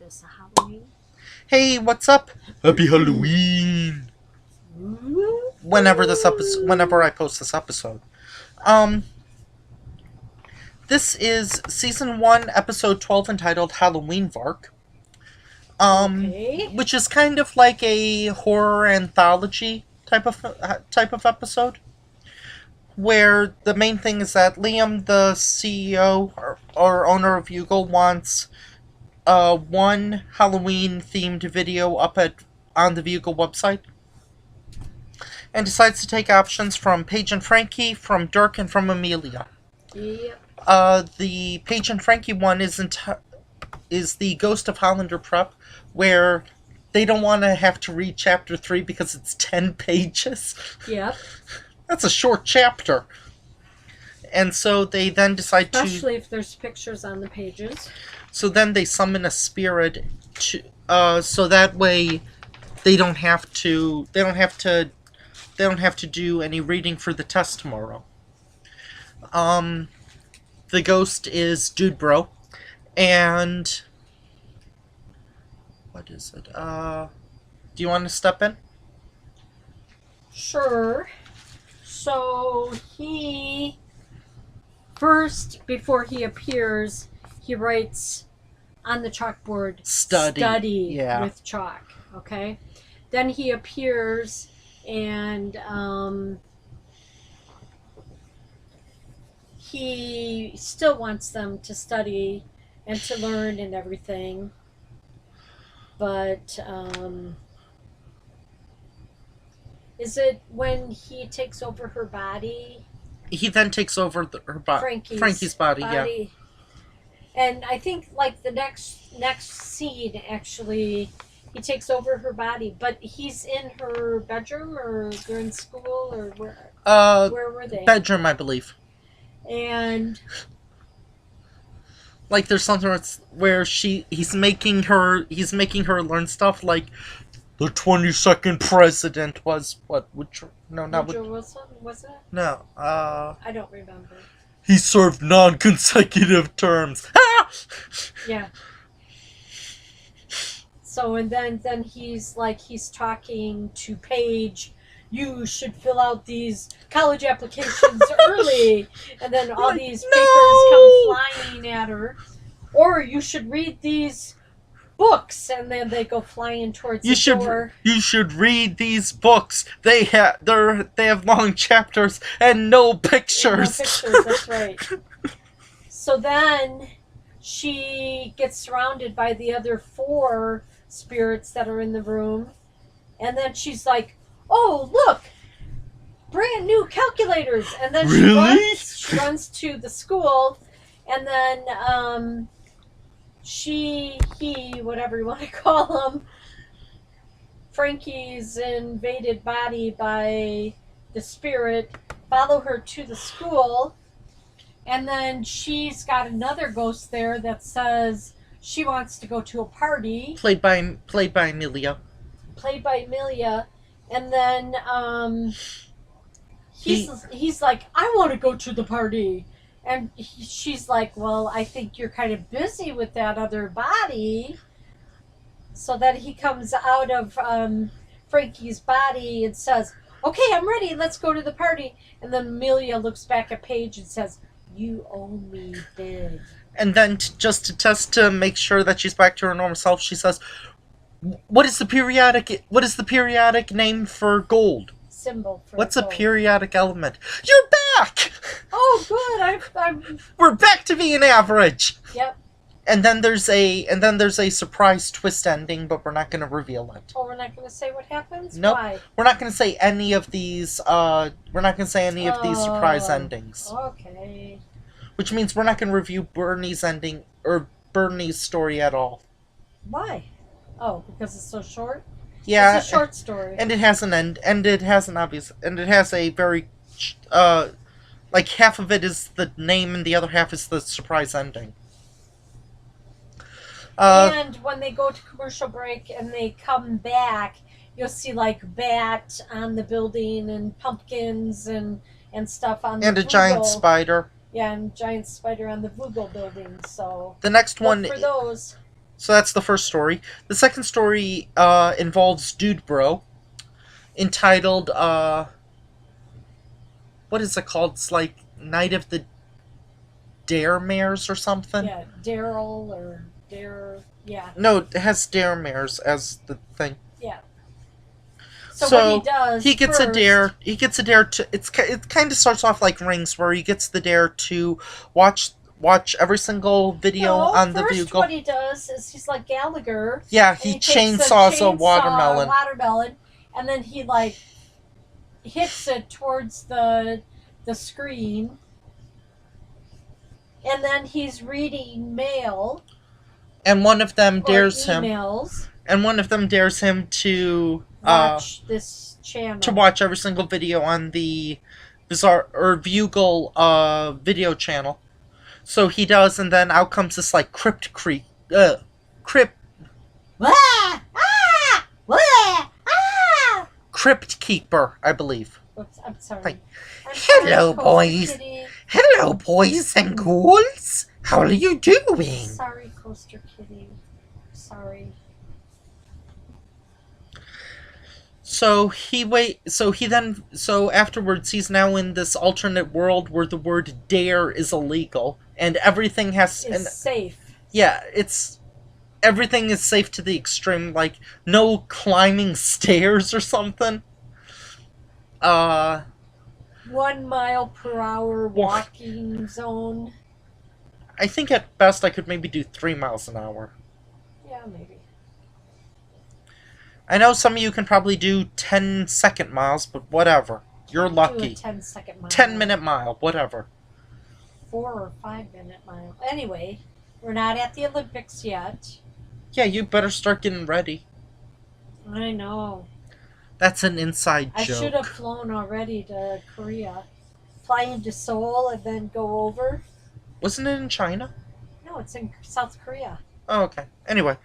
this a Halloween? Hey, what's up? Happy Halloween! Whenever I post this episode. This is season 1, episode 12, entitled Halloweenvark. Okay. Which is kind of like a horror anthology type of episode, where the main thing is that Liam, the CEO or owner of Yugal, wants one Halloween themed video up on the Bugle website, and decides to take options from Paige and Frankie, from Dirk, and from Amelia. Yep. The Paige and Frankie one is the Ghost of Hollander Prep, where they don't want to have to read chapter 3 because it's 10 pages. Yep. That's a short chapter. And so they then decide Especially if there's pictures on the pages. So then they summon a spirit so that way they don't have to do any reading for the test tomorrow. The ghost is Dudebro, and what is it? Do you want to step in? Sure. So he first, before he appears, he writes on the chalkboard study with chalk. Okay. Then he appears and he still wants them to study and to learn and everything. But is it when he takes over her body? He then takes over Frankie's body, yeah. And I think like the next scene, actually, he takes over her body, but he's in her bedroom, or they're in school, or where were they? Bedroom, I believe. And like there's something where he's making her learn stuff like the 22nd president was what? Woodrow Wilson, was it? No, I don't remember. He served non-consecutive terms. Yeah. So and then he's talking to Paige. You should fill out these college applications early, and then all these papers come flying at her. Or you should read these books, and then they go flying towards the door. You should read these books. They have long chapters and no pictures. No pictures, that's right. So then she gets surrounded by the other 4 spirits that are in the room, and then she's like, "Oh, look! Brand new calculators!" And then she runs to the school, and then he, whatever you want to call him, Frankie's invaded body by the spirit, follow her to the school, and then she's got another ghost there that says she wants to go to a party. Played by Amelia. And then he's like, "I want to go to the party." And she's like, "Well, I think you're kind of busy with that other body." So then he comes out of Frankie's body and says, "Okay, I'm ready. Let's go to the party." And then Amelia looks back at Paige and says, "You owe me big." And then just to test to make sure that she's back to her normal self, she says, What is the periodic name for gold? Symbol for What's gold. A periodic element? You're back! Oh, good. We're back to being average. Yep. And then there's a surprise twist ending, but we're not going to reveal it. Oh, we're not going to say what happens? Nope. Why? We're not going to say any of these. We're not going to say any of these surprise endings. Okay. Which means we're not going to review Bernie's ending or Bernie's story at all. Why? Oh, because it's so short? Yeah. It's a short story. And it has an end, and it has a very, like half of it is the name and the other half is the surprise ending. And when they go to commercial break and they come back, you'll see like bat on the building and pumpkins and stuff on the And a giant spider. Yeah, and giant spider on the Vogel building. So the next one for those. So that's the first story. The second story involves Dudebro, entitled what is it called? It's like Night of the Daremares or something. Yeah, Daryl or Dare. Yeah, No, it has Daremares as the thing. yeah. So what he does, he gets first, a dare. He gets a dare to. It kind of starts off like Rings, where he gets the dare to watch every single video No, on the first Bugle. what he does is he's like Gallagher. Yeah, and he takes a chainsaws a watermelon. watermelon, and then he like hits it towards the screen, and then he's reading mail And one of them or dares him. emails. And one of them dares him to Watch this channel. to watch every single video on the Bugle video channel. So he does, and then out comes this like crypt. Wah! Ah! Wah! Ah! Crypt keeper, I believe. Oops, I'm sorry. Hi. I'm Hello, sorry, boys. Coaster Kitty. Hello, boys and ghouls. How are you doing? Sorry, Coaster Kitty. Sorry. So afterwards he's now in this alternate world where the word dare is illegal and everything It's safe. Yeah, everything is safe to the extreme, like no climbing stairs or something. 1 mile per hour walking zone. I think at best I could maybe do 3 miles an hour. Yeah, maybe. I know some of you can probably do 10-second miles, but whatever. You're lucky. Do a 10-second mile. 10-minute mile, whatever. 4 or 5-minute mile. Anyway, we're not at the Olympics yet. Yeah, you better start getting ready. I know. That's an inside I joke. should have flown already to Korea. Fly into Seoul and then go over. Wasn't it in China? No, it's in South Korea. Oh, okay. Anyway,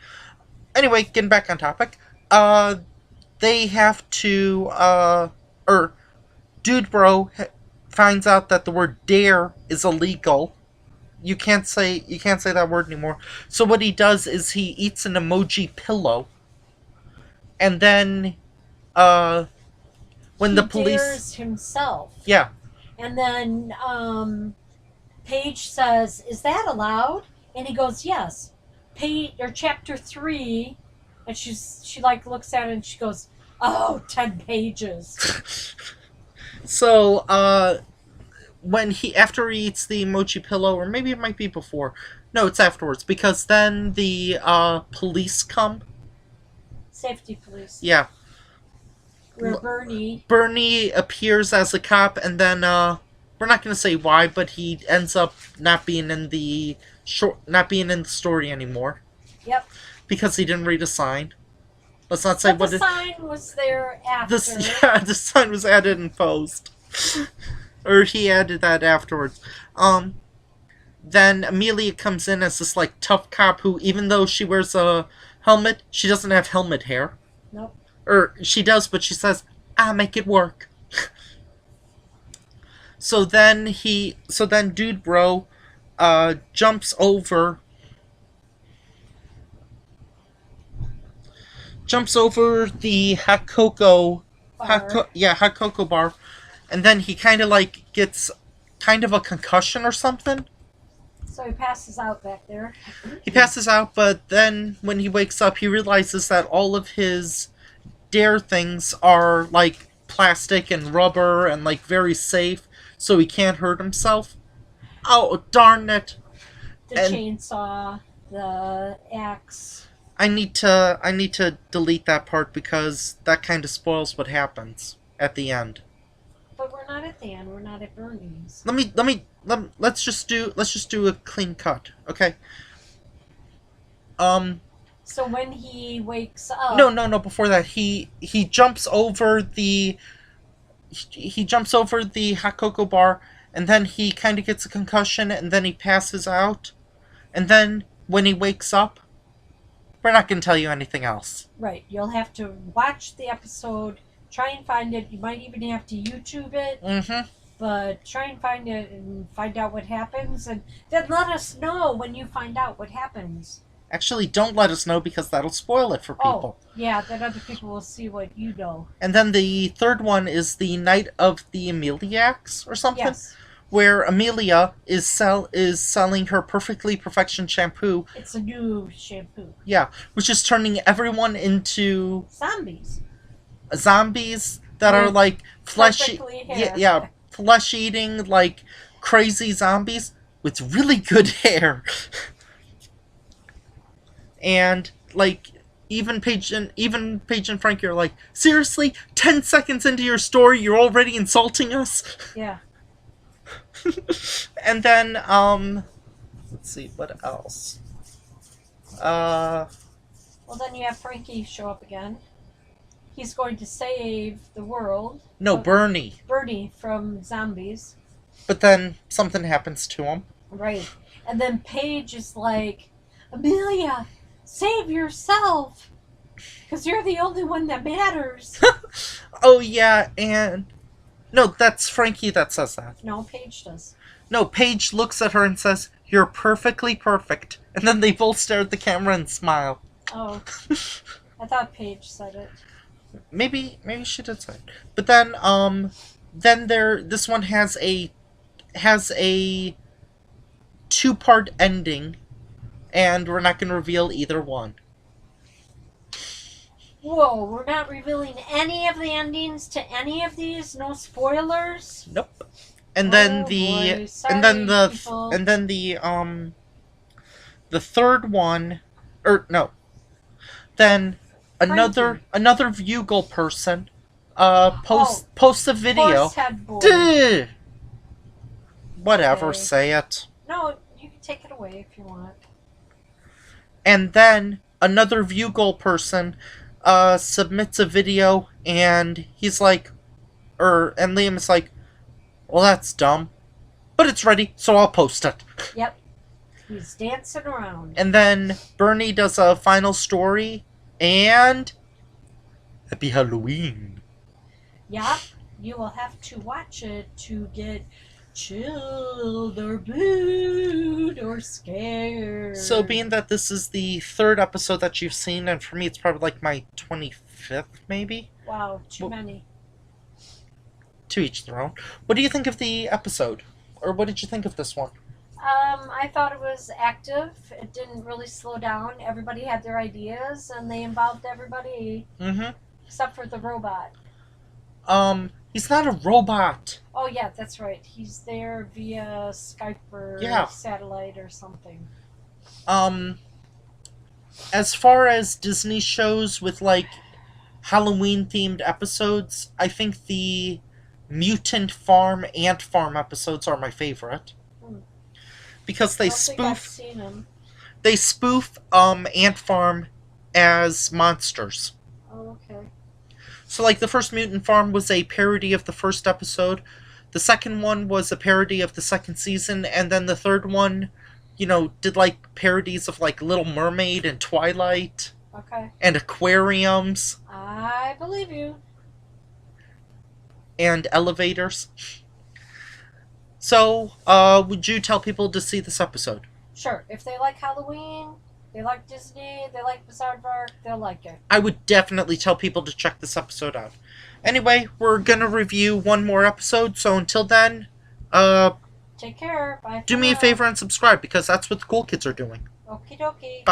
getting back on topic. They have to, Dudebro finds out that the word dare is illegal. You can't say that word anymore. So what he does is he eats an emoji pillow. And then, when the police dares himself. Yeah. And then Paige says, "Is that allowed?" And he goes, "Yes." Chapter 3, and she like looks at it and she goes, "Oh, 10 pages." So, after he eats the emoji pillow, or maybe it might be before. No, it's afterwards, because then the police come. Safety police. Yeah. Where Bernie appears as a cop, and then we're not going to say why, but he ends up not being in the story anymore. Yep. Because he didn't read a sign. Let's not say but the sign was there after. The sign was added in post. Or he added that afterwards. Then Amelia comes in as this like tough cop who, even though she wears a helmet, she doesn't have helmet hair. Nope. Or she does, but she says, "I'll make it work." So then Dudebro jumps over the hot cocoa bar, and then he kind of like gets kind of a concussion or something. So he passes out back there. He passes out, but then when he wakes up, he realizes that all of his dare things are like plastic and rubber and like very safe, so he can't hurt himself. Oh, darn it. The chainsaw, the axe. I need to delete that part because that kind of spoils what happens at the end. But we're not at the end. We're not at Bernie's. Let's just do a clean cut, okay? So when he wakes up. No. Before that, he jumps over the hot cocoa bar, and then he kind of gets a concussion, and then he passes out, and then when he wakes up, we're not going to tell you anything else. Right. You'll have to watch the episode, try and find it. You might even have to YouTube it. Mm-hmm. But try and find it and find out what happens. And then let us know when you find out what happens. Actually, don't let us know because that'll spoil it for people. Oh, yeah, then other people will see what you know. And then the third one is the Night of the Ameliacs or something, Yes. where Amelia is selling her Perfectly Perfection shampoo. It's a new shampoo. Yeah, which is turning everyone into Zombies. zombies that are With like perfectly hair. yeah, flesh eating like crazy zombies with really good hair. And like even Paige and Frankie are like, seriously, 10 seconds into your story, you're already insulting us. Yeah. And then let's see what else. Well, then you have Frankie show up again. He's going to save the world. No, Bernie. Bernie from zombies. But then something happens to him. Right. And then Paige is like, Amelia, save yourself. Because you're the only one that matters. Oh, yeah, and... No, that's Frankie that says that. No, Paige does. No, Paige looks at her and says, "You're perfectly perfect." And then they both stare at the camera and smile. Oh. I thought Paige said it. Maybe she did say it. But then, this one has a 2-part ending, and we're not going to reveal either one. Whoa, we're not revealing any of the endings to any of these? No spoilers? Nope. And then boy. Sorry, and then the people. and then the third one, or no. Then another Vugal person posts a video. Horsehead boy. Duh! Whatever, Okay. say it. No, you can take it away if you want. And then another Vugal person submits a video, and he's like, and Liam is like, well, that's dumb, but it's ready, so I'll post it. Yep. He's dancing around. And then Bernie does a final story, and Happy Halloween. Yep. You will have to watch it to get chilled or booed or scared. So being that this is the third episode that you've seen, and for me it's probably like my 25th, maybe? Wow, too many. To each their own. What do you think of the episode? Or what did you think of this one? I thought it was active. It didn't really slow down. Everybody had their ideas, and they involved everybody Mm-hmm. except for the robot. He's not a robot. Oh, yeah, that's right. He's there via Skype or satellite or something. As far as Disney shows with, like, Halloween-themed episodes, I think the Mutant Farm, Ant Farm episodes are my favorite. Because they spoof Ant Farm as monsters. Oh, okay. So, like, the first Mutant Farm was a parody of the first episode. The second one was a parody of the second season. And then the third one, did, like, parodies of, like, Little Mermaid and Twilight. Okay. And aquariums. I believe you. And elevators. So, would you tell people to see this episode? Sure. If they like Halloween, they like Disney, they like Bizaardvark, they'll like it. I would definitely tell people to check this episode out. Anyway, we're gonna review one more episode, so until then, take care. Bye. Do me a favor and subscribe, because that's what the cool kids are doing. Okie dokie.